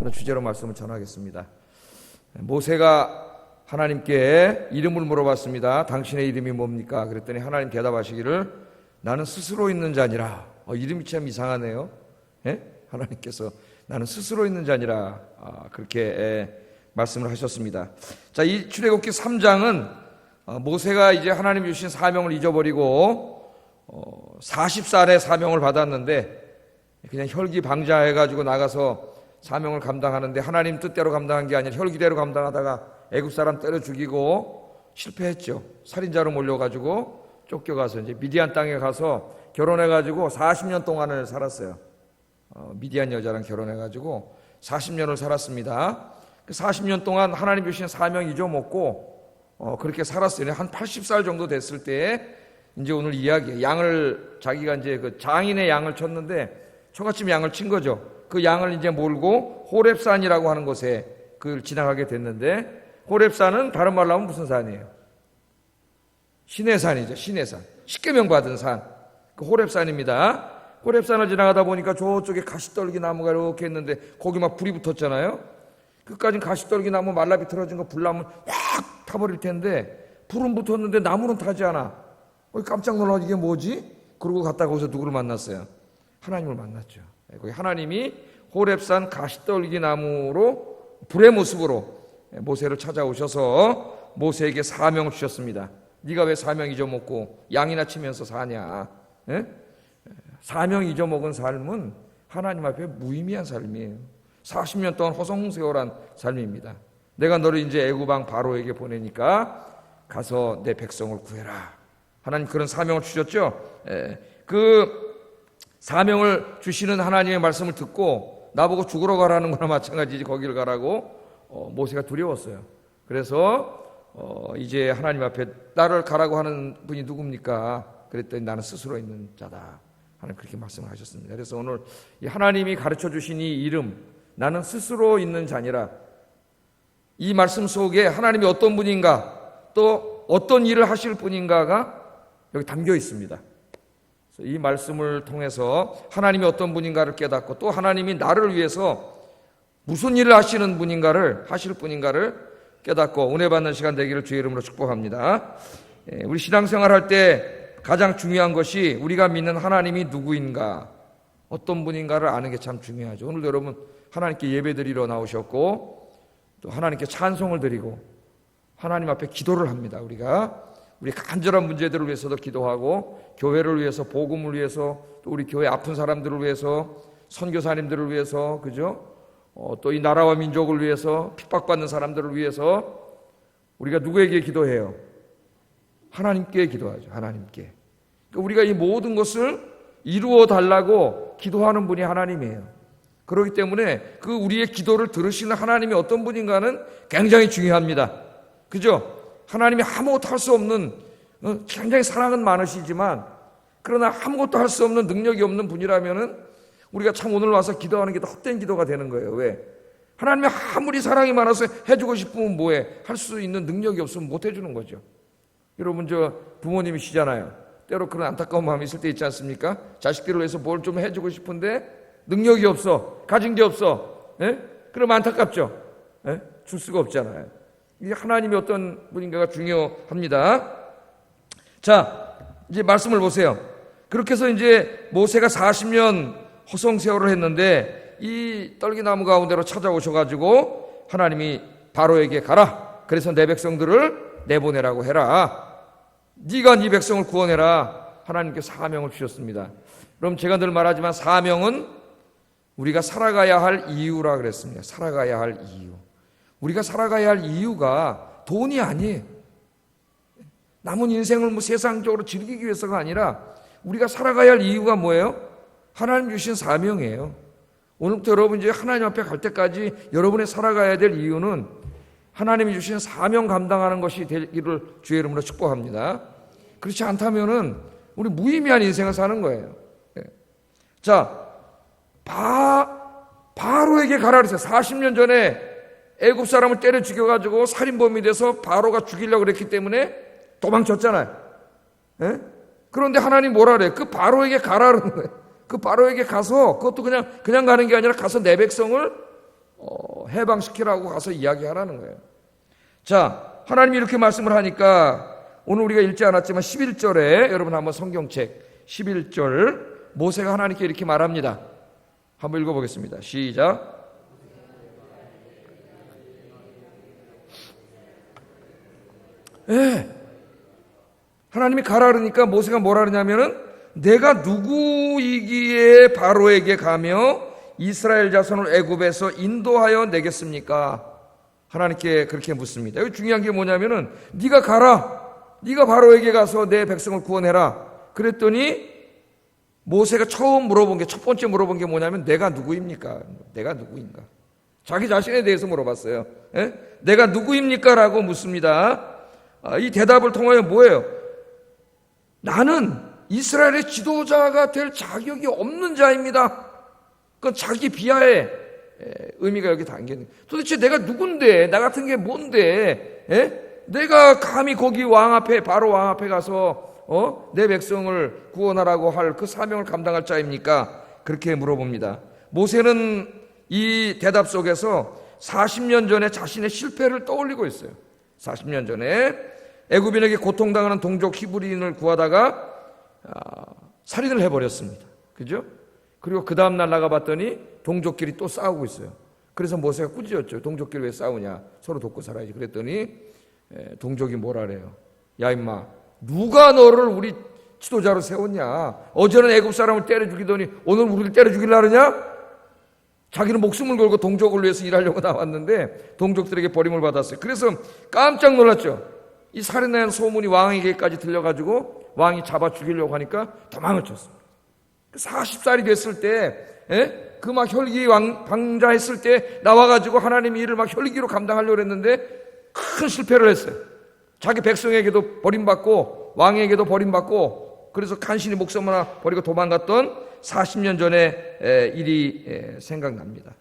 그런 주제로 말씀을 전하겠습니다. 모세가 하나님께 이름을 물어봤습니다. 당신의 이름이 뭡니까? 그랬더니 하나님 대답하시기를 나는 스스로 있는 자니라. 이름이 참 이상하네요. 예? 하나님께서 나는 스스로 있는 자니라 그렇게 말씀을 하셨습니다. 자, 이 출애굽기 3장은 모세가 이제 하나님 주신 사명을 잊어버리고 40살에 사명을 받았는데 그냥 혈기방자해가지고 나가서 사명을 감당하는데 하나님 뜻대로 감당한 게 아니라 혈기대로 감당하다가 애굽 사람 때려 죽이고 실패했죠. 살인자로 몰려가지고 쫓겨가서 이제 미디안 땅에 가서 결혼해가지고 40년 동안을 살았어요. 미디안 여자랑 결혼해가지고 40년을 살았습니다. 그 40년 동안 하나님 주신 사명 잊어먹고 그렇게 살았어요. 한 80살 정도 됐을 때 이제 오늘 이야기에 양을 자기가 이제 그 장인의 양을 쳤는데 처갓집 양을 친 거죠. 그 양을 이제 몰고 호렙산이라고 하는 곳에 그걸 지나가게 됐는데 호렙산은 다른 말로 하면 무슨 산이에요? 신의 산이죠. 신의 산. 십계명 받은 산. 그 호렙산입니다. 호렙산을 지나가다 보니까 저쪽에 가시떨기 나무가 이렇게 있는데 거기 막 불이 붙었잖아요. 끝까지 가시떨기 나무 말라 비틀어진 거 불나면 확 타버릴 텐데 불은 붙었는데 나무는 타지 않아. 깜짝 놀라 이게 뭐지? 그러고 갔다가 거기서 누구를 만났어요? 하나님을 만났죠. 거기 하나님이 호렙산 가시떨기 나무로 불의 모습으로 모세를 찾아오셔서 모세에게 사명을 주셨습니다. 네가 왜 사명 잊어먹고 양이나 치면서 사냐? 예? 사명 잊어먹은 삶은 하나님 앞에 무의미한 삶이에요. 40년 동안 허송세월한 삶입니다. 내가 너를 이제 애굽 왕 바로에게 보내니까 가서 내 백성을 구해라. 하나님 그런 사명을 주셨죠. 그 사명을 주시는 하나님의 말씀을 듣고 나보고 죽으러 가라는 거나 마찬가지지 거기를 가라고 모세가 두려웠어요. 그래서 이제 하나님 앞에 나를 가라고 하는 분이 누굽니까? 그랬더니 나는 스스로 있는 자다. 하나님 그렇게 말씀을 하셨습니다. 그래서 오늘 이 하나님이 가르쳐 주신 이 이름 나는 스스로 있는 자니라 이 말씀 속에 하나님이 어떤 분인가 또 어떤 일을 하실 분인가가 여기 담겨 있습니다. 그래서 이 말씀을 통해서 하나님이 어떤 분인가를 깨닫고 또 하나님이 나를 위해서 무슨 일을 하시는 분인가를 하실 분인가를 깨닫고 은혜 받는 시간 되기를 주의 이름으로 축복합니다. 우리 신앙생활 할 때 가장 중요한 것이 우리가 믿는 하나님이 누구인가 어떤 분인가를 아는 게 참 중요하죠. 오늘도 여러분 하나님께 예배드리러 나오셨고 또 하나님께 찬송을 드리고 하나님 앞에 기도를 합니다. 우리 간절한 문제들을 위해서도 기도하고 교회를 위해서 복음을 위해서 또 우리 교회 아픈 사람들을 위해서 선교사님들을 위해서 그죠? 또 이 나라와 민족을 위해서 핍박받는 사람들을 위해서 우리가 누구에게 기도해요? 하나님께 기도하죠. 하나님께. 그러니까 우리가 이 모든 것을 이루어 달라고 기도하는 분이 하나님이에요. 그렇기 때문에 그 우리의 기도를 들으시는 하나님이 어떤 분인가는 굉장히 중요합니다. 그죠? 하나님이 아무것도 할 수 없는 굉장히 사랑은 많으시지만 그러나 아무것도 할 수 없는 능력이 없는 분이라면은 우리가 참 오늘 와서 기도하는 게 더 헛된 기도가 되는 거예요. 왜? 하나님이 아무리 사랑이 많아서 해주고 싶으면 뭐해? 할 수 있는 능력이 없으면 못 해주는 거죠. 여러분 저 부모님이시잖아요. 때로 그런 안타까운 마음이 있을 때 있지 않습니까? 자식들을 위해서 뭘 좀 해주고 싶은데 능력이 없어. 가진 게 없어. 예? 그럼 안타깝죠. 예? 줄 수가 없잖아요. 이게 하나님이 어떤 분인가가 중요합니다. 자, 이제 말씀을 보세요. 그렇게 해서 이제 모세가 40년 허송세월을 했는데 이 떨기나무 가운데로 찾아오셔가지고 하나님이 바로에게 가라. 그래서 내 백성들을 내보내라고 해라. 네가 네 백성을 구원해라. 하나님께 사명을 주셨습니다. 그럼 제가 늘 말하지만 사명은 우리가 살아가야 할 이유라 그랬습니다. 살아가야 할 이유. 우리가 살아가야 할 이유가 돈이 아니에요. 남은 인생을 뭐 세상적으로 즐기기 위해서가 아니라 우리가 살아가야 할 이유가 뭐예요? 하나님 주신 사명이에요. 오늘부터 여러분 이제 하나님 앞에 갈 때까지 여러분이 살아가야 될 이유는 하나님이 주신 사명 감당하는 것이 되기를 주의 이름으로 축복합니다. 그렇지 않다면은 우리 무의미한 인생을 사는 거예요. 자, 바로에게 가라 그랬어요. 40년 전에 애굽 사람을 때려 죽여가지고 살인범이 돼서 바로가 죽이려고 그랬기 때문에 도망쳤잖아요. 예? 그런데 하나님 뭐라 그래? 그 바로에게 가라 그러는 거예요. 그 바로에게 가서 그것도 그냥 가는 게 아니라 가서 내 백성을 해방시키라고 가서 이야기하라는 거예요. 자, 하나님이 이렇게 말씀을 하니까 오늘 우리가 읽지 않았지만 11절에 여러분 한번 성경책 11절 모세가 하나님께 이렇게 말합니다. 한번 읽어보겠습니다. 시작. 하나님이 가라 그러니까 모세가 뭐라 그러냐면은 내가 누구이기에 바로에게 가며 이스라엘 자손을 애굽에서 인도하여 내겠습니까? 하나님께 그렇게 묻습니다. 여기 중요한 게 뭐냐면은 네가 가라. 네가 바로에게 가서 내 백성을 구원해라. 그랬더니 모세가 처음 물어본 게 첫 번째 물어본 게 뭐냐면 내가 누구입니까? 내가 누구인가? 자기 자신에 대해서 물어봤어요. 내가 누구입니까? 라고 묻습니다. 이 대답을 통하여 뭐예요? 나는 이스라엘의 지도자가 될 자격이 없는 자입니다. 그건 자기 비하의 의미가 여기 담겨있는. 도대체 내가 누군데? 나 같은 게 뭔데? 내가 감히 거기 왕 앞에 바로 왕 앞에 가서 내 백성을 구원하라고 할 그 사명을 감당할 자입니까? 그렇게 물어봅니다. 모세는 이 대답 속에서 40년 전에 자신의 실패를 떠올리고 있어요. 40년 전에 애굽인에게 고통당하는 동족 히브리인을 구하다가 살인을 해버렸습니다. 그죠? 그리고 그 다음날 나가봤더니 동족끼리 또 싸우고 있어요. 그래서 모세가 꾸짖었죠. 동족끼리 왜 싸우냐? 서로 돕고 살아야지. 그랬더니 동족이 뭐라 그래요? 야 임마, 누가 너를 우리 지도자로 세웠냐? 어제는 애굽 사람을 때려 죽이더니 오늘 우리를 때려 죽이려고 하냐? 자기는 목숨을 걸고 동족을 위해서 일하려고 나왔는데 동족들에게 버림을 받았어요. 그래서 깜짝 놀랐죠. 이 살인한 소문이 왕에게까지 들려가지고 왕이 잡아 죽이려고 하니까 도망을 쳤습니다. 40살이 됐을 때 그 막 혈기 방자했을 때 나와가지고 하나님의 일을 막 혈기로 감당하려고 했는데 큰 실패를 했어요. 자기 백성에게도 버림받고 왕에게도 버림받고 그래서 간신히 목숨 하나 버리고 도망갔던 40년 전의 일이 생각납니다.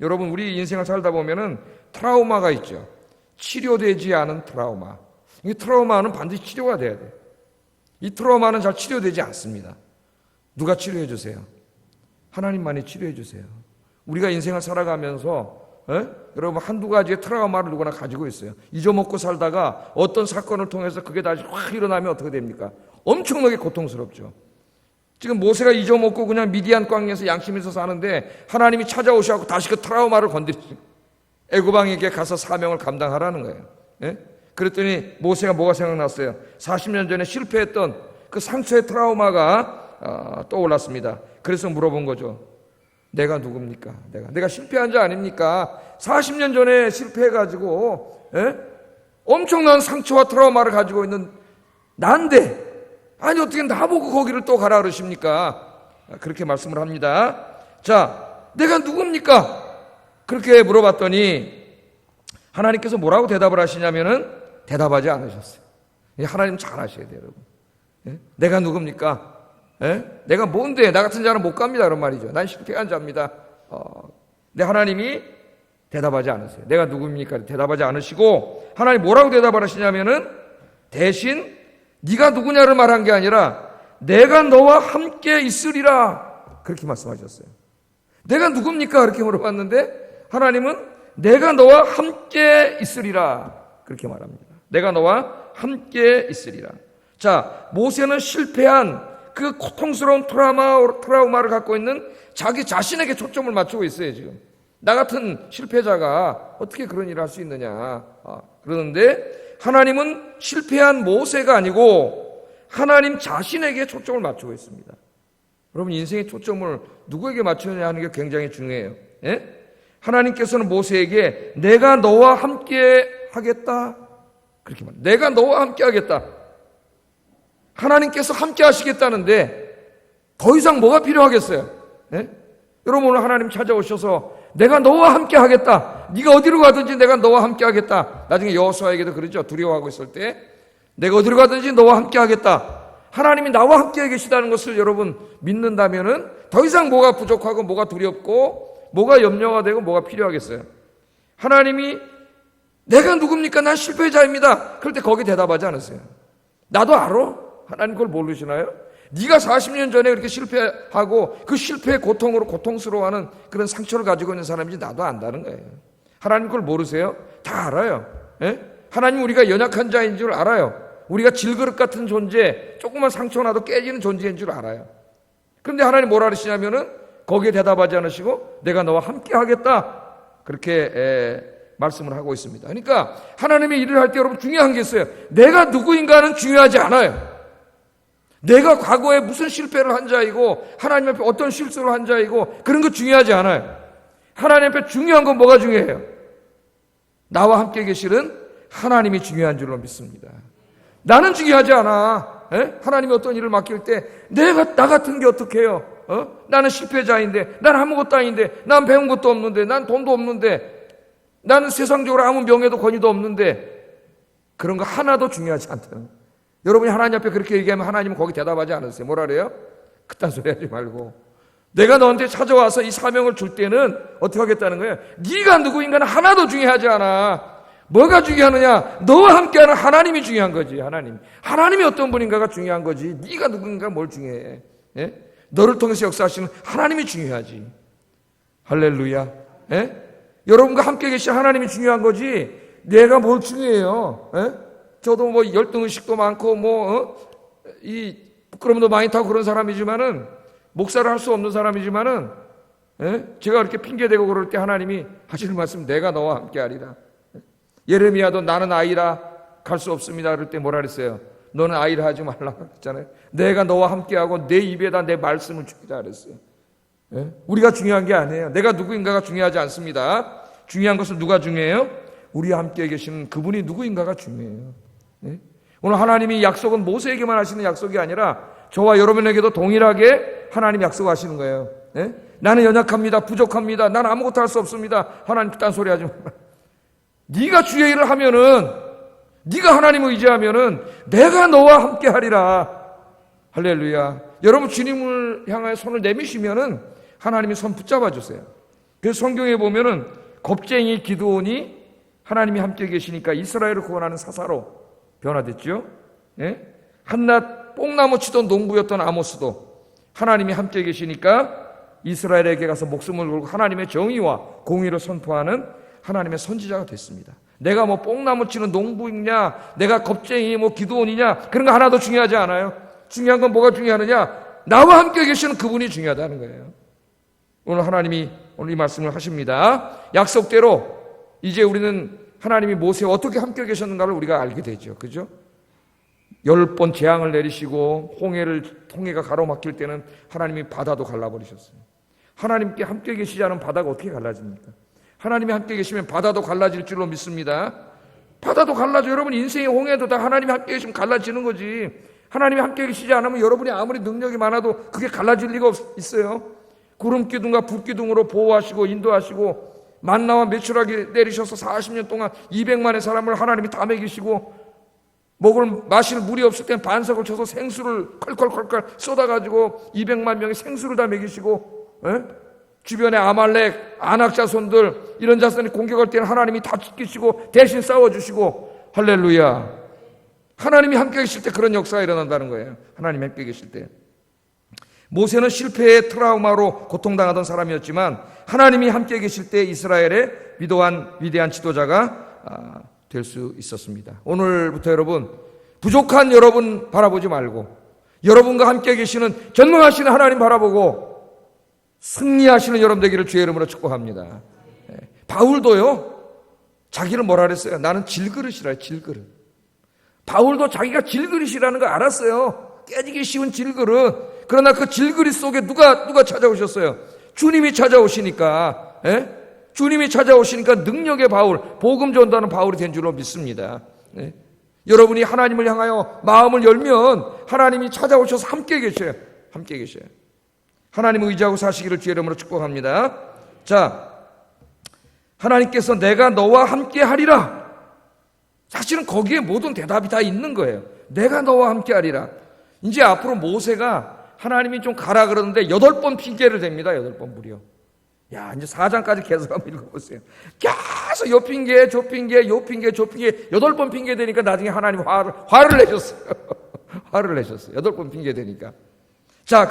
여러분, 우리 인생을 살다 보면은 트라우마가 있죠. 치료되지 않은 트라우마. 이 트라우마는 반드시 치료가 돼야 돼요. 이 트라우마는 잘 치료되지 않습니다. 누가 치료해 주세요? 하나님만이 치료해 주세요. 우리가 인생을 살아가면서 여러분 한두 가지의 트라우마를 누구나 가지고 있어요. 잊어먹고 살다가 어떤 사건을 통해서 그게 다시 확 일어나면 어떻게 됩니까? 엄청나게 고통스럽죠. 지금 모세가 잊어먹고 그냥 미디안 광야에서 양심에서 사는데 하나님이 찾아오셔서 다시 그 트라우마를 건드리시고 애굽 왕에게 가서 사명을 감당하라는 거예요. 그랬더니 모세가 뭐가 생각났어요? 40년 전에 실패했던 그 상처의 트라우마가 떠올랐습니다. 그래서 물어본 거죠. 내가 누굽니까? 내가 실패한 자 아닙니까? 40년 전에 실패해가지고 엄청난 상처와 트라우마를 가지고 있는 난데 아니 어떻게 나보고 거기를 또 가라 그러십니까? 그렇게 말씀을 합니다. 자, 내가 누굽니까? 그렇게 물어봤더니 하나님께서 뭐라고 대답을 하시냐면은 대답하지 않으셨어요. 하나님 잘 아셔야 돼요, 여러분. 내가 누굽니까? 내가 뭔데? 나 같은 자는 못 갑니다. 그런 말이죠. 난 실패한 자입니다. 근데 하나님이 대답하지 않으세요. 내가 누굽니까? 대답하지 않으시고 하나님 뭐라고 대답을 하시냐면은 대신 네가 누구냐를 말한 게 아니라 내가 너와 함께 있으리라 그렇게 말씀하셨어요. 내가 누굽니까? 그렇게 물어봤는데 하나님은 내가 너와 함께 있으리라 그렇게 말합니다. 내가 너와 함께 있으리라. 자, 모세는 실패한 그 고통스러운 트라우마를 갖고 있는 자기 자신에게 초점을 맞추고 있어요. 지금 나 같은 실패자가 어떻게 그런 일을 할 수 있느냐 그러는데 하나님은 실패한 모세가 아니고 하나님 자신에게 초점을 맞추고 있습니다. 여러분, 인생의 초점을 누구에게 맞추느냐 하는 게 굉장히 중요해요. 하나님께서는 모세에게 내가 너와 함께 하겠다 그렇게 말합니다. 내가 너와 함께 하겠다. 하나님께서 함께 하시겠다는데 더 이상 뭐가 필요하겠어요? 여러분, 오늘 하나님 찾아오셔서 내가 너와 함께 하겠다. 네가 어디로 가든지 내가 너와 함께 하겠다. 나중에 여호수아에게도 그러죠. 두려워하고 있을 때 내가 어디로 가든지 너와 함께 하겠다. 하나님이 나와 함께 계시다는 것을 여러분 믿는다면은 더 이상 뭐가 부족하고 뭐가 두렵고 뭐가 염려가 되고 뭐가 필요하겠어요? 하나님이 내가 누굽니까? 난 실패자입니다. 그럴 때 거기 대답하지 않으세요. 나도 알아? 하나님 그걸 모르시나요? 네가 40년 전에 그렇게 실패하고 그 실패의 고통으로 고통스러워하는 그런 상처를 가지고 있는 사람인지 나도 안다는 거예요. 하나님 그걸 모르세요? 다 알아요. 예? 하나님 우리가 연약한 자인 줄 알아요. 우리가 질그릇 같은 존재, 조그만 상처 나도 깨지는 존재인 줄 알아요. 그런데 하나님 뭐라 그러시냐면은 거기에 대답하지 않으시고 내가 너와 함께 하겠다. 그렇게 말씀을 하고 있습니다. 그러니까 하나님의 일을 할 때 여러분 중요한 게 있어요. 내가 누구인가는 중요하지 않아요. 내가 과거에 무슨 실패를 한 자이고 하나님 앞에 어떤 실수를 한 자이고 그런 거 중요하지 않아요. 하나님 앞에 중요한 건 뭐가 중요해요? 나와 함께 계시는 하나님이 중요한 줄로 믿습니다. 나는 중요하지 않아. 하나님이 어떤 일을 맡길 때 내가 나 같은 게 어떻게 해요? 나는 실패자인데, 난 아무것도 아닌데, 난 배운 것도 없는데, 난 돈도 없는데, 나는 세상적으로 아무 명예도 권위도 없는데, 그런 거 하나도 중요하지 않다는 거예요. 여러분이 하나님 앞에 그렇게 얘기하면 하나님은 거기 대답하지 않으세요. 뭐라 그래요? 그딴 소리 하지 말고 내가 너한테 찾아와서 이 사명을 줄 때는 어떻게 하겠다는 거예요? 네가 누구인가는 하나도 중요하지 않아. 뭐가 중요하느냐? 너와 함께하는 하나님이 중요한 거지. 하나님이 어떤 분인가가 중요한 거지. 네가 누구인가 뭘 중요해. 예? 너를 통해서 역사하시는 하나님이 중요하지. 할렐루야. 예? 여러분과 함께 계신 하나님이 중요한 거지 내가 뭘 중요해요. 예? 저도 뭐 열등의식도 많고 이 부끄러움도 많이 타고 그런 사람이지만은 목사를 할 수 없는 사람이지만은 제가 그렇게 핑계대고 그럴 때 하나님이 하시는 말씀 내가 너와 함께 하리라. 예레미야도 나는 아이라 갈 수 없습니다 그럴 때 뭐라 그랬어요? 너는 아이라 하지 말라 그랬잖아요. 내가 너와 함께하고 내 입에다 내 말씀을 주기다 그랬어요. 우리가 중요한 게 아니에요. 내가 누구인가가 중요하지 않습니다. 중요한 것은 누가 중요해요? 우리와 함께 계시는 그분이 누구인가가 중요해요. 오늘 하나님이 약속은 모세에게만 하시는 약속이 아니라 저와 여러분에게도 동일하게 하나님 약속하시는 거예요. 나는 연약합니다. 부족합니다. 나는 아무것도 할 수 없습니다. 하나님 그딴 소리 하지 마. 네가 주의 일을 하면은 네가 하나님을 의지하면은 내가 너와 함께 하리라. 할렐루야. 여러분 주님을 향하여 손을 내미시면은 하나님이 손 붙잡아 주세요. 그래서 성경에 보면은 겁쟁이 기드온이 하나님이 함께 계시니까 이스라엘을 구원하는 사사로 변화됐죠. 한낱 뽕나무 치던 농부였던 아모스도 하나님이 함께 계시니까 이스라엘에게 가서 목숨을 걸고 하나님의 정의와 공의를 선포하는 하나님의 선지자가 됐습니다. 내가 뭐 뽕나무 치는 농부이냐, 내가 겁쟁이 뭐 기드온이냐 그런 거 하나도 중요하지 않아요. 중요한 건 뭐가 중요하느냐? 나와 함께 계시는 그분이 중요하다는 거예요. 오늘 하나님이 오늘 이 말씀을 하십니다. 약속대로 이제 우리는 하나님이 모세와 어떻게 함께 계셨는가를 우리가 알게 되죠. 그죠? 10번 재앙을 내리시고 홍해가 가로막힐 때는 하나님이 바다도 갈라버리셨어요. 하나님께 함께 계시지 않은 바다가 어떻게 갈라집니까? 하나님이 함께 계시면 바다도 갈라질 줄로 믿습니다. 바다도 갈라져. 여러분 인생의 홍해도 다 하나님이 함께 계시면 갈라지는 거지. 하나님이 함께 계시지 않으면 여러분이 아무리 능력이 많아도 그게 갈라질 리가 있어요. 구름기둥과 불기둥으로 보호하시고 인도하시고 만나와 메추라기 내리셔서 40년 동안 200만의 사람을 하나님이 다 먹이시고 마실 물이 없을 땐 반석을 쳐서 생수를 컬컬컬컬 쏟아가지고 200만 명의 생수를 다 먹이시고 주변에 아말렉, 안악 자손들 이런 자손이 공격할 때는 하나님이 다 지키시고 대신 싸워주시고 할렐루야. 하나님이 함께 계실 때 그런 역사가 일어난다는 거예요. 하나님이 함께 계실 때. 모세는 실패의 트라우마로 고통당하던 사람이었지만 하나님이 함께 계실 때 이스라엘의 위대한 지도자가 될 수 있었습니다. 오늘부터 여러분 부족한 여러분 바라보지 말고 여러분과 함께 계시는 전능하시는 하나님 바라보고 승리하시는 여러분 되기를 주의 이름으로 축복합니다. 바울도요 자기를 뭐라 그랬어요? 나는 질그릇이라. 질그릇. 바울도 자기가 질그릇이라는 걸 알았어요. 깨지기 쉬운 질그릇. 그러나 그 질그릇 속에 누가 찾아오셨어요? 주님이 찾아오시니까 주님이 찾아오시니까 능력의 바울, 복음 전도하는 바울이 된 줄로 믿습니다. 여러분이 하나님을 향하여 마음을 열면 하나님이 찾아오셔서 함께 계셔요. 함께 계셔요. 하나님을 의지하고 사시기를 주의 이름으로 축복합니다. 자, 하나님께서 내가 너와 함께 하리라. 사실은 거기에 모든 대답이 다 있는 거예요. 내가 너와 함께 하리라. 이제 앞으로 모세가 하나님이 좀 가라 그러는데 8번 핑계를 댑니다. 8번 무려. 야, 이제 4장까지 계속 한번 읽어보세요. 계속 요 핑계, 저 핑계, 요 핑계, 저 핑계 8번 핑계 되니까 나중에 하나님 화를 내셨어요. 화를 내셨어요. 8번 핑계 되니까. 자,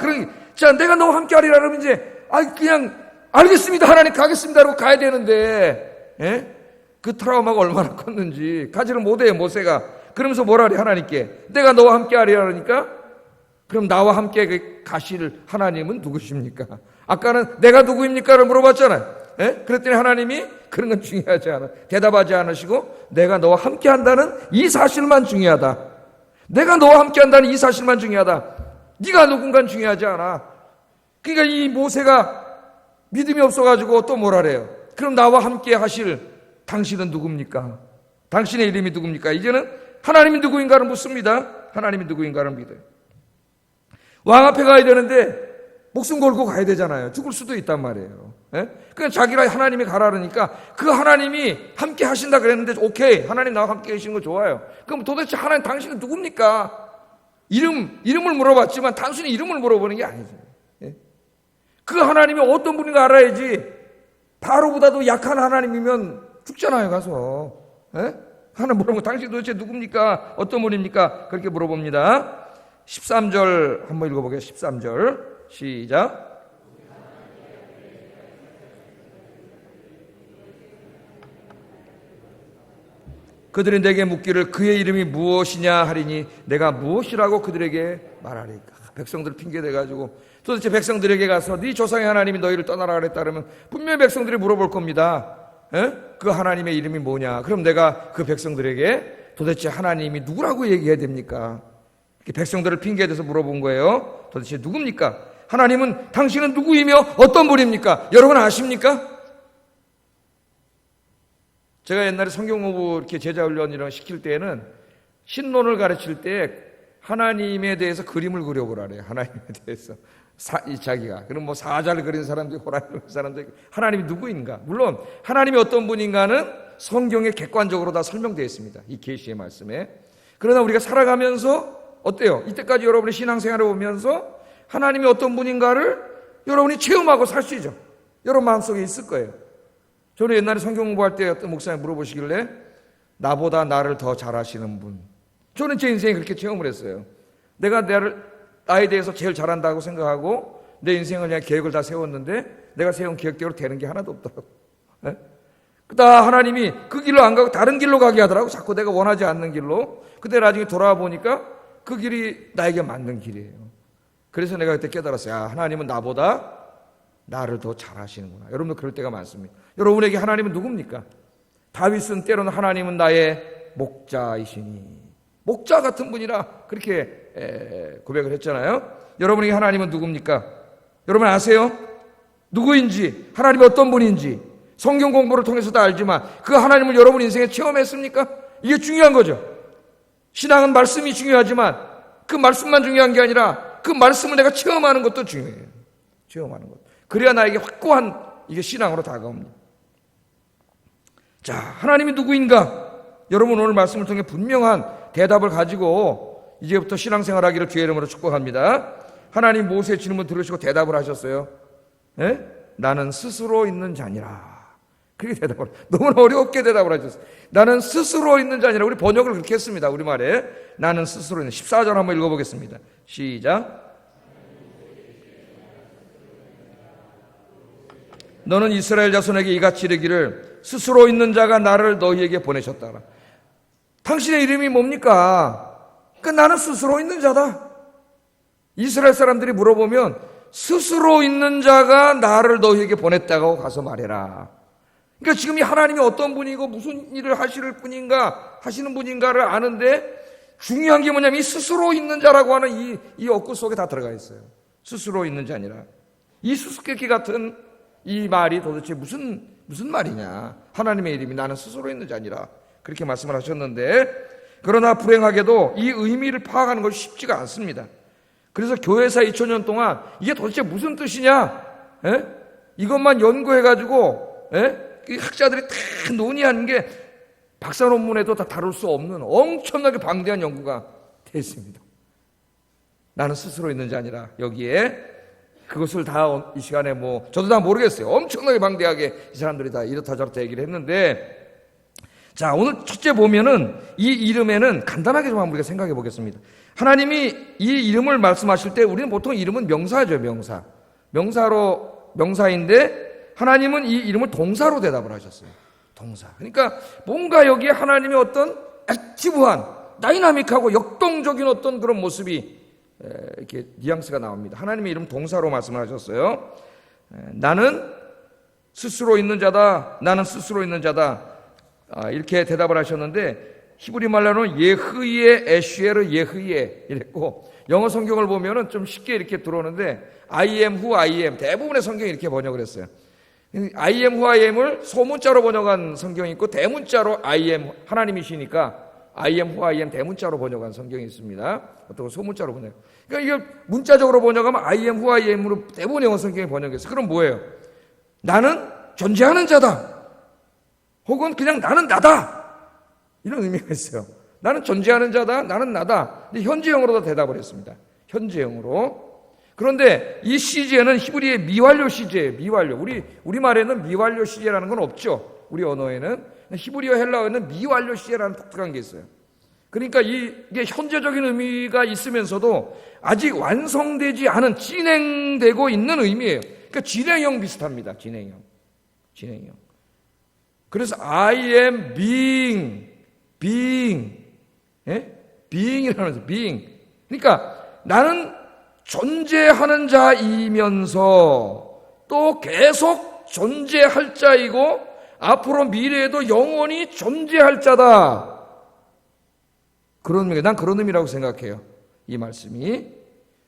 내가 너와 함께 하리라 그러면 이제, 그냥, 알겠습니다. 하나님 가겠습니다. 라고 가야 되는데, 그 트라우마가 얼마나 컸는지, 가지를 못해요, 모세가. 그러면서 뭐라 그래, 하나님께. 내가 너와 함께 하리라 그러니까, 그럼 나와 함께 가실 하나님은 누구십니까? 아까는 내가 누구입니까?를 물어봤잖아요. 그랬더니 하나님이 그런 건 중요하지 않아. 대답하지 않으시고, 내가 너와 함께 한다는 이 사실만 중요하다. 내가 너와 함께 한다는 이 사실만 중요하다. 네가 누군가는 중요하지 않아. 그러니까 이 모세가 믿음이 없어가지고 또 뭐라 그래요? 그럼 나와 함께 하실 당신은 누굽니까? 당신의 이름이 누굽니까? 이제는 하나님이 누구인가를 묻습니다. 하나님이 누구인가를 믿어요. 왕 앞에 가야 되는데 목숨 걸고 가야 되잖아요. 죽을 수도 있단 말이에요. 그냥 자기가 하나님이 가라 그러니까 그 하나님이 함께 하신다 그랬는데 오케이, 하나님 나와 함께 계시는 거 좋아요. 그럼 도대체 하나님 당신은 누굽니까? 이름을 물어봤지만 단순히 이름을 물어보는 게 아니죠. 그 하나님이 어떤 분인가 알아야지. 바로보다도 약한 하나님이면 죽잖아요, 가서. 하나님 물어보면 당신 도대체 누굽니까? 어떤 분입니까? 그렇게 물어봅니다. 13절 한번 읽어보게요. 13절 시작. 그들이 내게 묻기를 그의 이름이 무엇이냐 하리니 내가 무엇이라고 그들에게 말하리까. 백성들 핑계대가지고 도대체 백성들에게 가서 네 조상의 하나님이 너희를 떠나라 그랬다 그러면 분명히 백성들이 물어볼 겁니다. 그 하나님의 이름이 뭐냐. 그럼 내가 그 백성들에게 도대체 하나님이 누구라고 얘기해야 됩니까? 백성들을 핑계대서 물어본 거예요. 도대체 누굽니까? 하나님은 당신은 누구이며 어떤 분입니까? 여러분 아십니까? 제가 옛날에 성경 공부 이렇게 제자 훈련 이런 시킬 때에는 신론을 가르칠 때 하나님에 대해서 그림을 그려보라래요. 하나님에 대해서 자기가 그럼 뭐 사자를 그린 사람도 호랑이를 그린 사람도 하나님이 누구인가? 물론 하나님이 어떤 분인가는 성경에 객관적으로 다 설명되어 있습니다. 이 계시의 말씀에. 그러나 우리가 살아가면서 어때요? 이때까지 여러분의 신앙생활을 보면서 하나님이 어떤 분인가를 여러분이 체험하고 사시죠. 여러분 마음속에 있을 거예요. 저는 옛날에 성경 공부할 때 어떤 목사님 물어보시길래 나보다 나를 더 잘 아시는 분. 저는 제 인생에 그렇게 체험을 했어요. 내가 나에 대해서 제일 잘한다고 생각하고 내 인생을 그냥 계획을 다 세웠는데 내가 세운 계획대로 되는 게 하나도 없더라고. 그다 하나님이 그 길로 안 가고 다른 길로 가게 하더라고. 자꾸 내가 원하지 않는 길로. 근데 나중에 돌아와 보니까 그 길이 나에게 맞는 길이에요. 그래서 내가 그때 깨달았어요. 하나님은 나보다 나를 더 잘하시는구나. 여러분도 그럴 때가 많습니다. 여러분에게 하나님은 누굽니까? 다윗은 때로는 하나님은 나의 목자이시니 목자 같은 분이라 그렇게 고백을 했잖아요. 여러분에게 하나님은 누굽니까? 여러분 아세요? 누구인지, 하나님이 어떤 분인지 성경 공부를 통해서 다 알지만 그 하나님을 여러분 인생에 체험했습니까? 이게 중요한 거죠. 신앙은 말씀이 중요하지만 그 말씀만 중요한 게 아니라 그 말씀을 내가 체험하는 것도 중요해요. 체험하는 것. 그래야 나에게 확고한 이게 신앙으로 다가옵니다. 자, 하나님이 누구인가? 여러분 오늘 말씀을 통해 분명한 대답을 가지고 이제부터 신앙생활하기를 주의 이름으로 축복합니다. 하나님 모세의 질문 들으시고 대답을 하셨어요. 나는 스스로 있는 자니라. 그렇게 대답을 너무나 어렵게 대답을 하셨어요. 나는 스스로 있는 자니라. 우리 번역을 그렇게 했습니다. 우리말에 나는 스스로 있는 14절 한번 읽어보겠습니다. 시작. 너는 이스라엘 자손에게 이같이 이르기를 스스로 있는 자가 나를 너희에게 보내셨다. 당신의 이름이 뭡니까? 그러니까 나는 스스로 있는 자다. 이스라엘 사람들이 물어보면 스스로 있는 자가 나를 너희에게 보냈다고 가서 말해라. 그러니까 지금 이 하나님이 어떤 분이고 무슨 일을 하시는 분인가를 아는데 중요한 게 뭐냐면 이 스스로 있는 자라고 하는 이 어구 속에 다 들어가 있어요. 스스로 있는 자니라. 이 수수께끼 같은 이 말이 도대체 무슨 말이냐. 하나님의 이름이 나는 스스로 있는 자니라. 그렇게 말씀을 하셨는데 그러나 불행하게도 이 의미를 파악하는 것이 쉽지가 않습니다. 그래서 교회사 2000년 동안 이게 도대체 무슨 뜻이냐? 이것만 연구해가지고 학자들이 다 논의하는 게 박사 논문에도 다 다룰 수 없는 엄청나게 방대한 연구가 되어 있습니다. 나는 스스로 있는 자니라. 여기에 그것을 다 이 시간에 저도 다 모르겠어요. 엄청나게 방대하게 이 사람들이 다 이렇다 저렇다 얘기를 했는데 자, 오늘 첫째 보면은 이 이름에는 간단하게 좀 한번 우리가 생각해 보겠습니다. 하나님이 이 이름을 말씀하실 때 우리는 보통 이름은 명사죠, 명사. 명사인데 하나님은 이 이름을 동사로 대답을 하셨어요. 동사. 그러니까 뭔가 여기에 하나님의 어떤 액티브한, 다이나믹하고 역동적인 어떤 그런 모습이 이렇게 뉘앙스가 나옵니다. 하나님의 이름 동사로 말씀을 하셨어요. 나는 스스로 있는 자다. 나는 스스로 있는 자다. 이렇게 대답을 하셨는데 히브리 말로는 예흐예 에슈에르 예흐예 이랬고, 영어 성경을 보면은 좀 쉽게 이렇게 들어오는데 I am who I am, 대부분의 성경이 이렇게 번역을 했어요. I am who I am을 소문자로 번역한 성경이 있고, 대문자로 I am 하나님이시니까 I am who I am 대문자로 번역한 성경이 있습니다. 어떤 소문자로 번역. 그러니까 이게 문자적으로 번역하면 I am who I am으로 대부분 영어 성경이 번역했어요. 그럼 뭐예요? 나는 존재하는 자다. 혹은 그냥 나는 나다. 이런 의미가 있어요. 나는 존재하는 자다. 나는 나다. 근데 현재형으로도 대답을 했습니다. 현재형으로. 그런데 이 시제는 히브리의 미완료 시제예요. 미완료. 우리 말에는 미완료 시제라는 건 없죠. 우리 언어에는. 히브리어 헬라어에는 미완료 시제라는 독특한 게 있어요. 그러니까 이게 현재적인 의미가 있으면서도 아직 완성되지 않은, 진행되고 있는 의미예요. 그러니까 진행형 비슷합니다. 진행형. 그래서 I am being이라는 거죠. being. 그러니까 나는 존재하는 자이면서 또 계속 존재할 자이고 앞으로 미래에도 영원히 존재할 자다. 그런 의미가, 난 그런 의미라고 생각해요. 이 말씀이.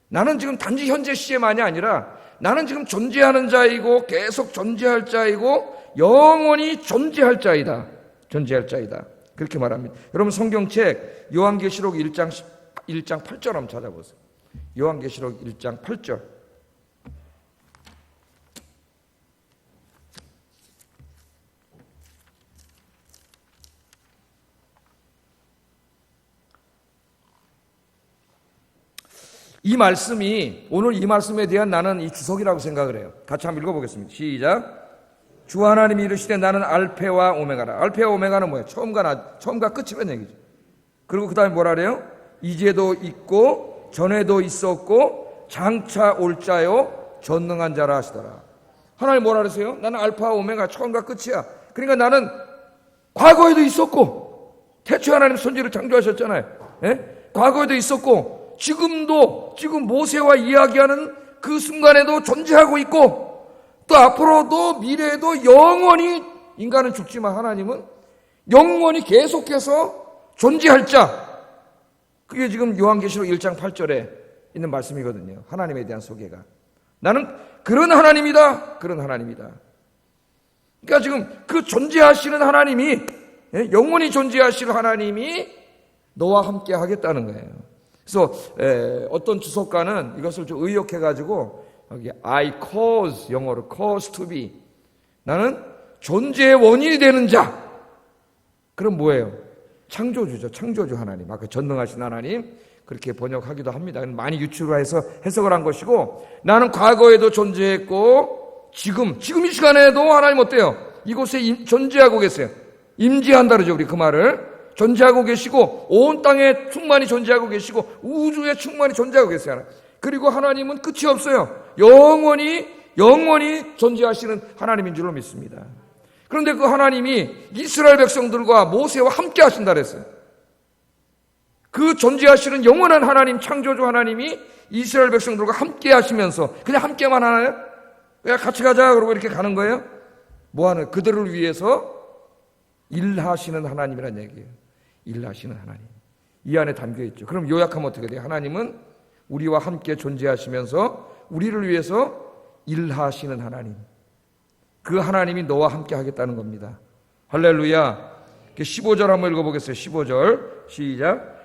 나는 지금 단지 현재 시제만이 아니라 나는 지금 존재하는 자이고 계속 존재할 자이고 영원히 존재할 자이다. 그렇게 말합니다. 여러분 성경책 요한계시록 1장 8절 한번 찾아보세요. 요한계시록 1장 8절. 이 말씀이, 오늘 이 말씀에 대한 나는 이 주석이라고 생각을 해요. 같이 한번 읽어보겠습니다. 시작. 주 하나님이 이르시되 나는 알페와 오메가라. 알페와 오메가는 뭐예요? 처음과 끝이란 얘기죠. 그리고 그 다음에 뭐라 그래요? 이제도 있고 전에도 있었고 장차 올 자요 전능한 자라 하시더라. 하나님 뭐라 그러세요? 나는 알파와 오메가, 처음과 끝이야. 그러니까 나는 과거에도 있었고, 태초에 하나님 선지를 창조하셨잖아요. 예? 과거에도 있었고 지금 모세와 이야기하는 그 순간에도 존재하고 있고, 또 앞으로도 미래에도 영원히, 인간은 죽지만 하나님은 영원히 계속해서 존재할 자. 그게 지금 요한계시록 1장 8절에 있는 말씀이거든요. 하나님에 대한 소개가. 나는 그런 하나님이다. 그러니까 지금 그 존재하시는 하나님이, 영원히 존재하실 하나님이 너와 함께 하겠다는 거예요. 그래서 어떤 주석가는 이것을 좀 의역해가지고 여기 I cause, 영어로 cause to be, 나는 존재의 원인이 되는 자. 그럼 뭐예요? 창조주죠. 창조주 하나님, 아까 전능하신 하나님, 그렇게 번역하기도 합니다. 많이 유추해서 해석을 한 것이고, 나는 과거에도 존재했고 지금 이 시간에도 하나님 어때요? 이곳에 존재하고 계세요. 임재한다 그러죠. 우리 그 말을 존재하고 계시고 온 땅에 충만히 존재하고 계시고 우주에 충만히 존재하고 계세요. 그리고 하나님은 끝이 없어요. 영원히 존재하시는 하나님인 줄로 믿습니다. 그런데 그 하나님이 이스라엘 백성들과 모세와 함께 하신다 그랬어요. 그 존재하시는 영원한 하나님, 창조주 하나님이 이스라엘 백성들과 함께 하시면서 그냥 함께만 하나요? 그냥 같이 가자 그러고 이렇게 가는 거예요? 뭐하는, 그들을 위해서 일하시는 하나님이란 얘기예요. 일하시는 하나님. 이 안에 담겨 있죠. 그럼 요약하면 어떻게 돼요? 하나님은 우리와 함께 존재하시면서 우리를 위해서 일하시는 하나님. 그 하나님이 너와 함께 하겠다는 겁니다. 할렐루야. 15절 한번 읽어보겠어요. 15절 시작.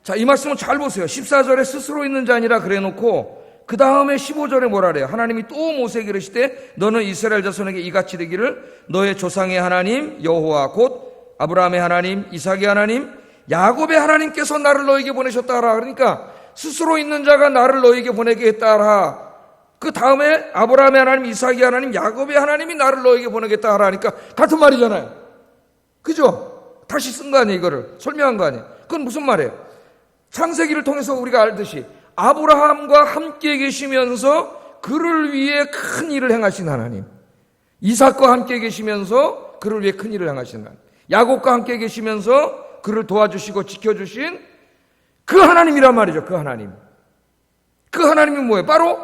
자, 이 말씀은 잘 보세요. 14절에 스스로 있는 자 아니라 그래 놓고 그 다음에 15절에 뭐라 그래요? 하나님이 또 모세에게 이르시되 너는 이스라엘 자손에게 이같이 되기를 너의 조상의 하나님 여호와 곧 아브라함의 하나님, 이삭의 하나님, 야곱의 하나님께서 나를 너에게 보내셨다 하라. 그러니까 스스로 있는 자가 나를 너에게 보내게 했다 하라. 그 다음에 아브라함의 하나님, 이삭의 하나님, 야곱의 하나님이 나를 너에게 보내겠다 하라 하니까 같은 말이잖아요. 그죠? 다시 쓴 거 아니에요. 이거를 설명한 거 아니에요. 그건 무슨 말이에요? 창세기를 통해서 우리가 알듯이 아브라함과 함께 계시면서 그를 위해 큰 일을 행하신 하나님, 이삭과 함께 계시면서 그를 위해 큰 일을 행하신 하나님, 야곱과 함께 계시면서 그를 도와주시고 지켜주신 그 하나님이란 말이죠. 그 하나님. 그 하나님이 뭐예요? 바로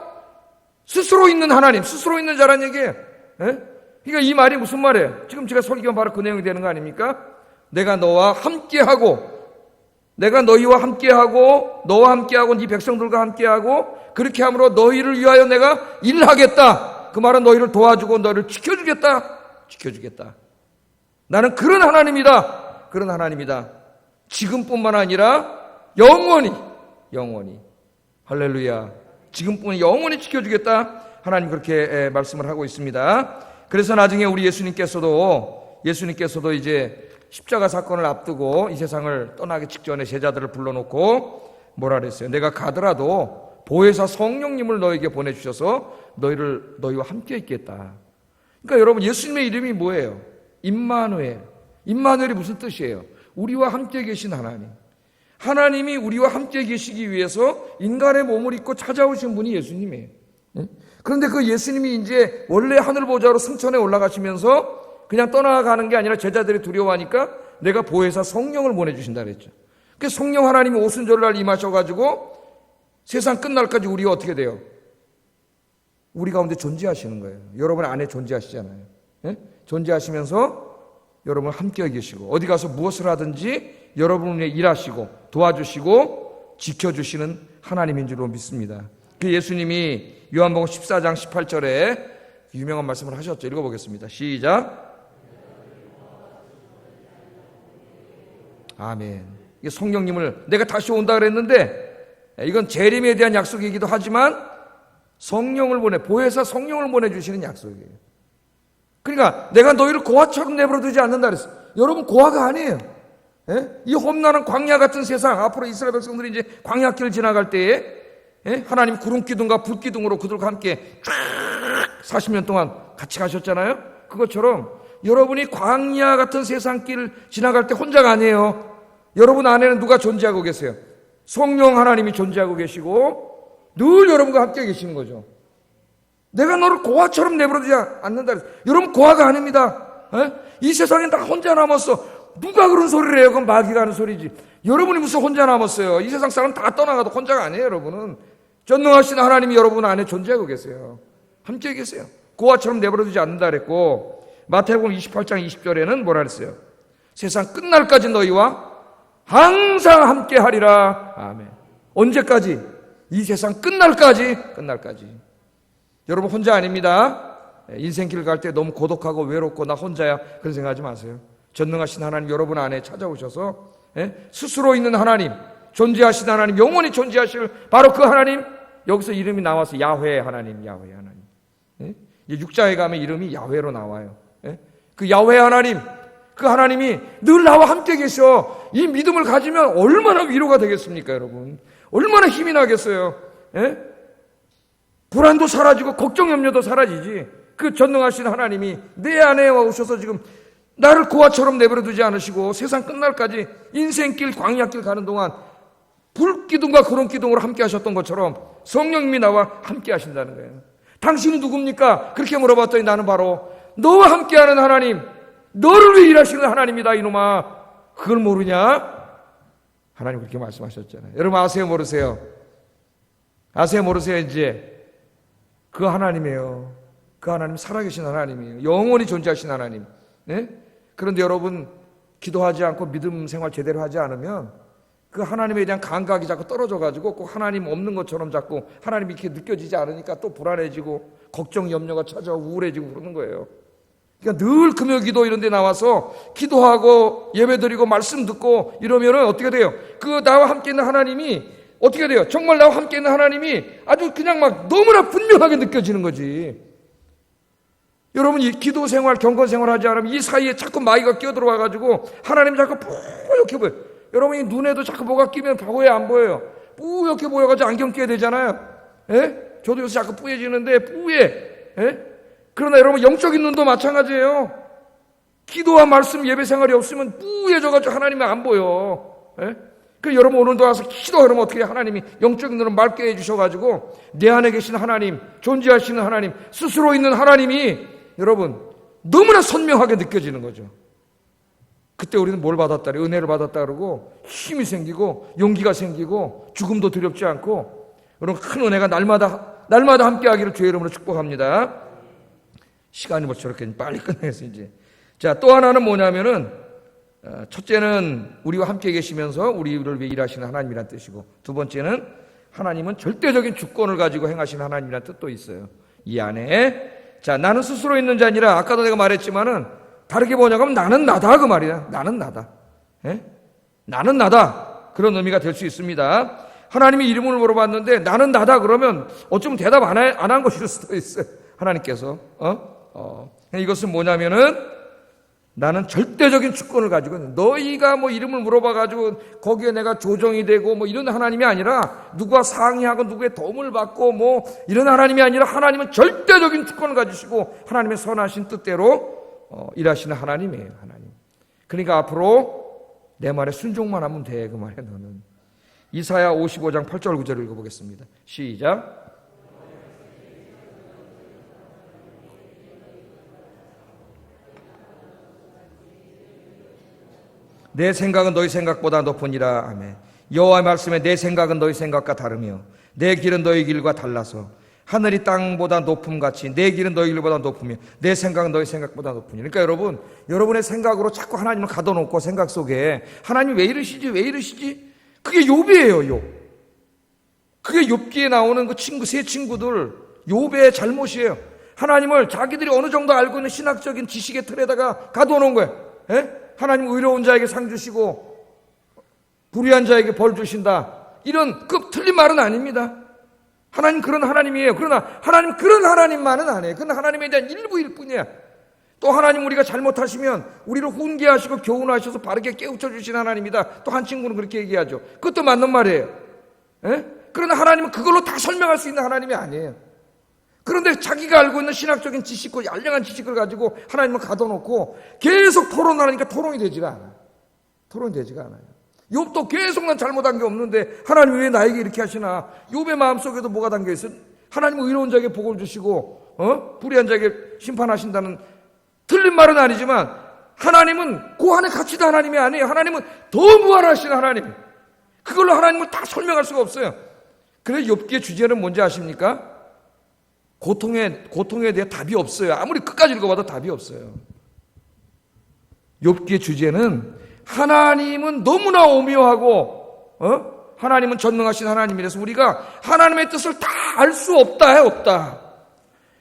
스스로 있는 하나님, 스스로 있는 자란 얘기예요. 그러니까 이 말이 무슨 말이에요? 지금 제가 설교한 바로 그 내용이 되는 거 아닙니까? 내가 너와 함께하고, 내가 너희와 함께하고, 너와 함께하고, 네 백성들과 함께하고, 그렇게 함으로 너희를 위하여 내가 일하겠다. 그 말은 너희를 도와주고 너희를 지켜주겠다. 지켜주겠다. 나는 그런 하나님이다. 그런 하나님이다. 지금뿐만 아니라 영원히, 영원히. 할렐루야. 지금뿐만 영원히 지켜주겠다. 하나님 그렇게 말씀을 하고 있습니다. 그래서 나중에 우리 예수님께서도 이제 십자가 사건을 앞두고 이 세상을 떠나기 직전에 제자들을 불러놓고 뭐라 그랬어요? 내가 가더라도 보혜사 성령님을 너에게 보내주셔서 너희와 함께 있겠다. 그러니까 여러분, 예수님의 이름이 뭐예요? 임마누엘. 임마누엘이 무슨 뜻이에요? 우리와 함께 계신 하나님. 하나님이 우리와 함께 계시기 위해서 인간의 몸을 입고 찾아오신 분이 예수님이에요. 그런데 그 예수님이 이제 원래 하늘 보좌로 승천에 올라가시면서 그냥 떠나가는 게 아니라 제자들이 두려워하니까 내가 보혜사 성령을 보내주신다 그랬죠. 그래서 성령 하나님이 오순절날 임하셔가지고 세상 끝날까지 우리가 어떻게 돼요? 우리 가운데 존재하시는 거예요. 여러분 안에 존재하시잖아요. 존재하시면서 여러분 함께 계시고 어디 가서 무엇을 하든지 여러분을 위해 일하시고 도와주시고 지켜주시는 하나님인 줄로 믿습니다. 그 예수님이 요한복음 14장 18절에 유명한 말씀을 하셨죠. 읽어보겠습니다. 시작. 아멘. 성령님을 내가 다시 온다 그랬는데 이건 재림에 대한 약속이기도 하지만 성령을 보혜사 성령을 보내주시는 약속이에요. 그러니까 내가 너희를 고아처럼 내버려두지 않는다 그랬어요. 여러분, 고아가 아니에요. 이 험난한 광야 같은 세상, 앞으로 이스라엘 백성들이 이제 광야길을 지나갈 때에 하나님 구름기둥과 불기둥으로 그들과 함께 쫙 40년 동안 같이 가셨잖아요. 그것처럼 여러분이 광야 같은 세상길을 지나갈 때 혼자가 아니에요. 여러분 안에는 누가 존재하고 계세요? 성령 하나님이 존재하고 계시고 늘 여러분과 함께 계시는 거죠. 내가 너를 고아처럼 내버려두지 않는다. 여러분, 고아가 아닙니다. 이 세상에 다 혼자 남았어. 누가 그런 소리를 해요? 그건 마귀가 하는 소리지. 여러분이 무슨 혼자 남았어요? 이 세상 사람 다 떠나가도 혼자가 아니에요. 여러분은 전능하신 하나님이 여러분 안에 존재하고 계세요. 함께 계세요. 고아처럼 내버려두지 않는다 그랬고, 마태복음 28장 20절에는 뭐라 그랬어요? 세상 끝날까지 너희와 항상 함께 하리라. 아멘. 언제까지? 이 세상 끝날까지. 여러분 혼자 아닙니다. 인생길 갈 때 너무 고독하고 외롭고 나 혼자야 그런 생각하지 마세요. 전능하신 하나님 여러분 안에 찾아오셔서 스스로 있는 하나님, 존재하신 하나님, 영원히 존재하실 바로 그 하나님, 여기서 이름이 나와서 야훼 하나님, 야훼 하나님. 육자에 가면 이름이 야훼로 나와요. 그 야훼 하나님, 그 하나님이 늘 나와 함께 계셔. 이 믿음을 가지면 얼마나 위로가 되겠습니까, 여러분? 얼마나 힘이 나겠어요. 불안도 사라지고 걱정 염려도 사라지지. 그 전능하신 하나님이 내 안에 오셔서 지금 나를 고아처럼 내버려두지 않으시고 세상 끝날까지 인생길 광야길 가는 동안 불기둥과 구름기둥으로 함께 하셨던 것처럼 성령님이 나와 함께 하신다는 거예요. 당신이 누굽니까? 그렇게 물어봤더니 나는 바로 너와 함께하는 하나님, 너를 위해 일하시는 하나님이다 이놈아. 그걸 모르냐? 하나님 그렇게 말씀하셨잖아요. 여러분 아세요 모르세요? 아세요 모르세요? 이제 그 하나님이에요. 그 하나님 살아계신 하나님이에요. 영원히 존재하신 하나님. 그런데 여러분 기도하지 않고 믿음 생활 제대로 하지 않으면 그 하나님에 대한 감각이 자꾸 떨어져가지고 꼭 하나님 없는 것처럼 자꾸 하나님이 이렇게 느껴지지 않으니까 또 불안해지고 걱정 염려가 찾아오고 우울해지고 그러는 거예요. 그러니까 늘 금요 기도 이런 데 나와서 기도하고 예배드리고 말씀 듣고 이러면은 어떻게 돼요? 그 나와 함께 있는 하나님이 어떻게 돼요? 정말 나와 함께 있는 하나님이 아주 그냥 막 너무나 분명하게 느껴지는 거지. 여러분 이 기도 생활, 경건 생활 하지 않으면 이 사이에 자꾸 마귀가 끼어들어와 가지고 하나님 자꾸 뿌옇게 보여. 여러분이 눈에도 자꾸 뭐가 끼면 보여요, 안 보여요? 뿌옇게 보여가지고 안경 끼야 되잖아요. 예? 저도 요새 자꾸 뿌얘지는데 뿌예. 예? 그러나 여러분 영적인 눈도 마찬가지예요. 기도와 말씀 예배 생활이 없으면 뿌얘져가지고 하나님이 안 보여. 예? 그 여러분 오늘도 와서 기도하면 어떻게 하나님이 영적인 눈을 맑게 해주셔가지고 내 안에 계신 하나님, 존재하시는 하나님, 스스로 있는 하나님이 여러분 너무나 선명하게 느껴지는 거죠. 그때 우리는 뭘 받았다, 은혜를 받았다 그러고 힘이 생기고 용기가 생기고 죽음도 두렵지 않고 여러분 큰 은혜가 날마다 함께하기를 주의 이름으로 축복합니다. 시간이 벌써 저렇게 빨리 끝내서 이제 자, 또 하나는 뭐냐면은 첫째는 우리와 함께 계시면서 우리를 위해 일하시는 하나님이란 뜻이고 두 번째는 하나님은 절대적인 주권을 가지고 행하시는 하나님이란 뜻도 있어요. 이 안에 자, 나는 스스로 있는 자 아니라 아까도 내가 말했지만은 다르게 뭐냐고 하면 나는 나다 그 말이야. 나는 나다. 예? 나는 나다. 그런 의미가 될 수 있습니다. 하나님이 이름을 물어봤는데 나는 나다 그러면 어쩌면 대답 안 한 것일 수도 있어요. 하나님께서 이것은 뭐냐면은 나는 절대적인 주권을 가지고 있는 너희가 뭐 이름을 물어봐가지고 거기에 내가 조정이 되고 뭐 이런 하나님이 아니라 누구와 상의하고 누구의 도움을 받고 뭐 이런 하나님이 아니라 하나님은 절대적인 주권을 가지시고 하나님의 선하신 뜻대로 일하시는 하나님이에요. 하나님. 그러니까 앞으로 내 말에 순종만 하면 돼. 그 말이야 너는. 이사야 55장 8절 9절을 읽어보겠습니다. 시작. 내 생각은 너희 생각보다 높으니라. 아멘. 여호와의 말씀에 내 생각은 너희 생각과 다르며 내 길은 너희 길과 달라서 하늘이 땅보다 높음같이 내 길은 너희 길보다 높으며 내 생각은 너희 생각보다 높으니. 그러니까 여러분, 여러분의 생각으로 자꾸 하나님을 가둬놓고 생각 속에 하나님 왜 이러시지 왜 이러시지, 그게 욥이에요. 욥. 그게 욥기에 나오는 그 세 친구들 욥의 잘못이에요. 하나님을 자기들이 어느 정도 알고 있는 신학적인 지식의 틀에다가 가둬놓은 거예요. 예? 하나님 의로운 자에게 상 주시고 불의한 자에게 벌 주신다, 이런 그 틀린 말은 아닙니다. 하나님 그런 하나님이에요. 그러나 하나님 그런 하나님만은 아니에요. 그건 하나님에 대한 일부일 뿐이야. 또 하나님 우리가 잘못하시면 우리를 훈계하시고 교훈하셔서 바르게 깨우쳐 주신 하나님이다. 또 한 친구는 그렇게 얘기하죠. 그것도 맞는 말이에요. 에? 그러나 하나님은 그걸로 다 설명할 수 있는 하나님이 아니에요. 그런데 자기가 알고 있는 신학적인 지식과 알량한 지식을 가지고 하나님을 가둬놓고 계속 토론하니까 토론이 되지가 않아요. 토론이 되지가 않아요. 욥도 계속 난 잘못한 게 없는데 하나님 왜 나에게 이렇게 하시나. 욥의 마음속에도 뭐가 담겨있어요? 하나님은 의로운 자에게 복을 주시고 불의한 자에게 심판하신다는 틀린 말은 아니지만 하나님은 그 안에 갇히다 하나님이 아니에요. 하나님은 더 무한하신 하나님. 그걸로 하나님을 다 설명할 수가 없어요. 그래서 욥기의 주제는 뭔지 아십니까? 고통에 대해 답이 없어요. 아무리 끝까지 읽어봐도 답이 없어요. 욥기의 주제는 하나님은 너무나 오묘하고 하나님은 전능하신 하나님이라서 우리가 하나님의 뜻을 다 알 수 없다.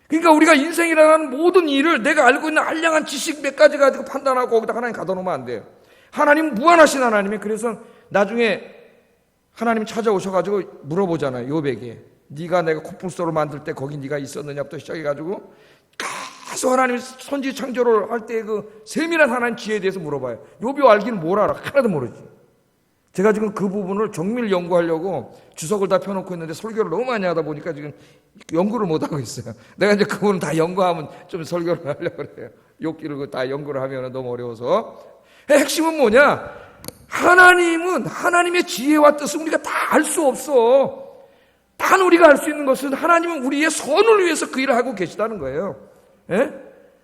그러니까 우리가 인생이라는 모든 일을 내가 알고 있는 알량한 지식 몇 가지 가지고 판단하고 거기다 하나님 가둬놓으면 안 돼요. 하나님은 무한하신 하나님이에요. 그래서 나중에 하나님이 찾아오셔가지고 물어보잖아요. 욥에게 네가 내가 코뿔소를 만들 때 거기 네가 있었느냐부터 시작해가지고 계속 하나님이 선지 창조를 할 때 그 세밀한 하나님 지혜에 대해서 물어봐요. 욥이 알기는 뭘 알아? 하나도 모르지. 제가 지금 그 부분을 정밀 연구하려고 주석을 다 펴놓고 있는데 설교를 너무 많이 하다 보니까 지금 연구를 못하고 있어요. 내가 이제 그 부분을 다 연구하면 좀 설교를 하려고 그래요. 욥기를 다 연구를 하면 너무 어려워서. 핵심은 뭐냐? 하나님은 하나님의 지혜와 뜻을 우리가 다 알 수 없어. 단 우리가 알 수 있는 것은 하나님은 우리의 선을 위해서 그 일을 하고 계시다는 거예요. 예?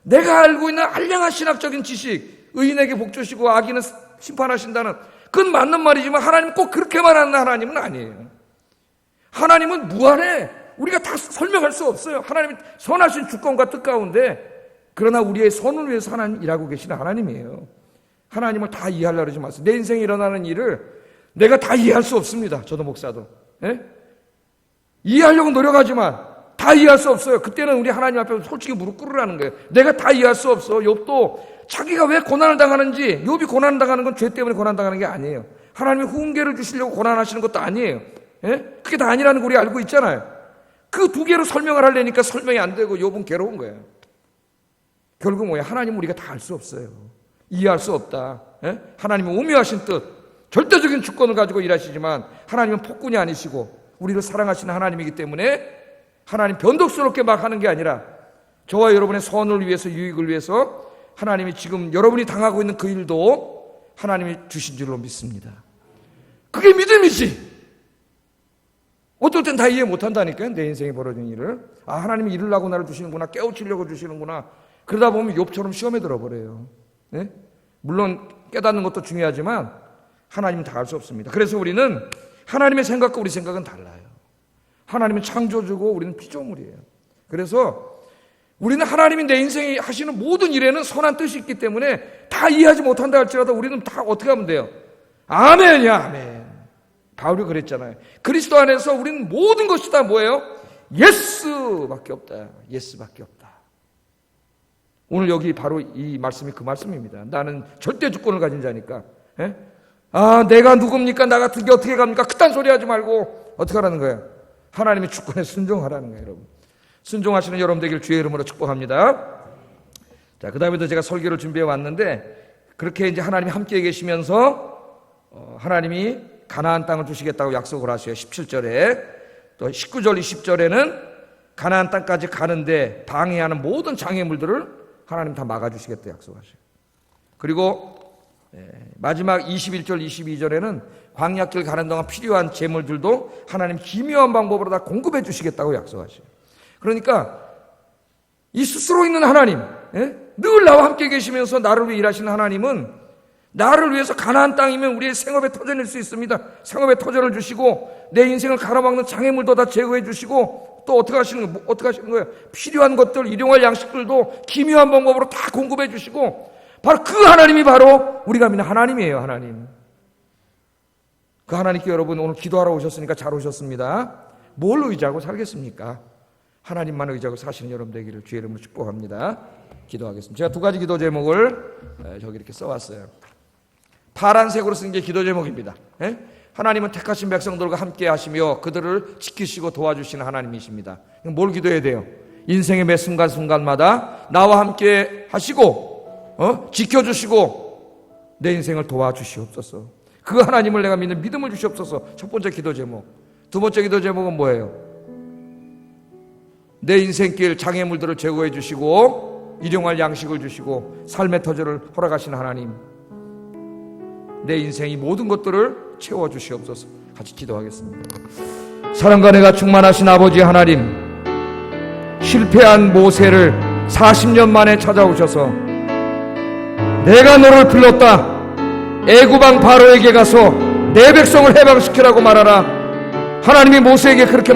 내가 알고 있는 알량한 신학적인 지식, 의인에게 복 주시고 악인은 심판하신다는, 그건 맞는 말이지만 하나님은 꼭 그렇게만 하는 하나님은 아니에요. 하나님은 무한해. 우리가 다 설명할 수 없어요. 하나님은 선하신 주권과 뜻 가운데, 그러나 우리의 선을 위해서 하나님 일하고 계시는 하나님이에요. 하나님을 다 이해하려고 그러지 마세요. 내 인생에 일어나는 일을 내가 다 이해할 수 없습니다. 저도 목사도. 예? 이해하려고 노력하지만 다 이해할 수 없어요. 그때는 우리 하나님 앞에서 솔직히 무릎 꿇으라는 거예요. 내가 다 이해할 수 없어. 욥도 자기가 왜 고난을 당하는지, 욥이 고난을 당하는 건 죄 때문에 고난 당하는 게 아니에요. 하나님이 훈계를 주시려고 고난하시는 것도 아니에요. 예? 그게 다 아니라는 거 우리 알고 있잖아요. 그 두 개로 설명을 하려니까 설명이 안 되고 욥은 괴로운 거예요. 결국 뭐야? 하나님 우리가 다 알 수 없어요. 이해할 수 없다. 예? 하나님은 오묘하신 뜻, 절대적인 주권을 가지고 일하시지만 하나님은 폭군이 아니시고 우리를 사랑하시는 하나님이기 때문에 하나님 변덕스럽게 막 하는 게 아니라 저와 여러분의 선을 위해서, 유익을 위해서 하나님이 지금 여러분이 당하고 있는 그 일도 하나님이 주신 줄로 믿습니다. 그게 믿음이지. 어떨 땐 다 이해 못한다니까요. 내 인생에 벌어진 일을. 아, 하나님이 이르려고 나를 주시는구나, 깨우치려고 주시는구나. 그러다 보면 욥처럼 시험에 들어버려요. 네? 물론 깨닫는 것도 중요하지만 하나님은 다 알 수 없습니다. 그래서 우리는 하나님의 생각과 우리 생각은 달라요. 하나님은 창조주고 우리는 피조물이에요. 그래서 우리는 하나님이 내 인생에 하시는 모든 일에는 선한 뜻이 있기 때문에 다 이해하지 못한다 할지라도 우리는 다 어떻게 하면 돼요? 아멘이야, 아멘. 바울이 그랬잖아요. 그리스도 안에서 우리는 모든 것이 다 뭐예요? 예스밖에 없다. 예스밖에 없다. 오늘 여기 바로 이 말씀이 그 말씀입니다. 나는 절대 주권을 가진 자니까. 예? 아, 내가 누굽니까? 나 같은 게 어떻게 갑니까? 그딴 소리 하지 말고 어떻게 하라는 거예요? 하나님의 주권에 순종하라는 거예요, 여러분. 순종하시는 여러분 되길 주의 이름으로 축복합니다. 자, 그 다음에도 제가 설교를 준비해 왔는데 그렇게 이제 하나님이 함께 계시면서 하나님이 가나안 땅을 주시겠다고 약속을 하셔요. 17절에. 또 19절, 20절에는 가나안 땅까지 가는데 방해하는 모든 장애물들을 하나님 다 막아주시겠다 약속하셔요. 그리고 마지막 21절, 22절에는 광야길 가는 동안 필요한 재물들도 하나님 기묘한 방법으로 다 공급해 주시겠다고 약속하셔요. 그러니까 이 스스로 있는 하나님, 늘 나와 함께 계시면서 나를 위해 일하시는 하나님은 나를 위해서 가나안 땅이면 우리의 생업의 터전일 수 있습니다. 생업의 터전을 주시고 내 인생을 가로막는 장애물도 다 제거해 주시고 또 어떻게 하시는 거예요? 필요한 것들, 일용할 양식들도 기묘한 방법으로 다 공급해 주시고 바로 그 하나님이 바로 우리가 믿는 하나님이에요. 하나님. 그 하나님께 여러분 오늘 기도하러 오셨으니까 잘 오셨습니다. 뭘 의지하고 살겠습니까? 하나님만 의지하고 사시는 여러분 되기를 주의 이름으로 축복합니다. 기도하겠습니다. 제가 두 가지 기도 제목을 저기 이렇게 써왔어요. 파란색으로 쓴 게 기도 제목입니다. 하나님은 택하신 백성들과 함께 하시며 그들을 지키시고 도와주시는 하나님이십니다. 뭘 기도해야 돼요? 인생의 매 순간순간마다 나와 함께 하시고 지켜주시고 내 인생을 도와주시옵소서. 그 하나님을 내가 믿는 믿음을 주시옵소서. 첫 번째 기도 제목. 두 번째 기도 제목은 뭐예요? 내 인생길 장애물들을 제거해 주시고 일용할 양식을 주시고 삶의 터전을 허락하시는 하나님, 내 인생이 모든 것들을 채워주시옵소서. 같이 기도하겠습니다. 사랑과 은혜가 충만하신 아버지 하나님, 실패한 모세를 40년 만에 찾아오셔서 내가 너를 불렀다. 애굽왕 바로에게 가서 내 백성을 해방시키라고 말하라. 하나님이 모세에게 그렇게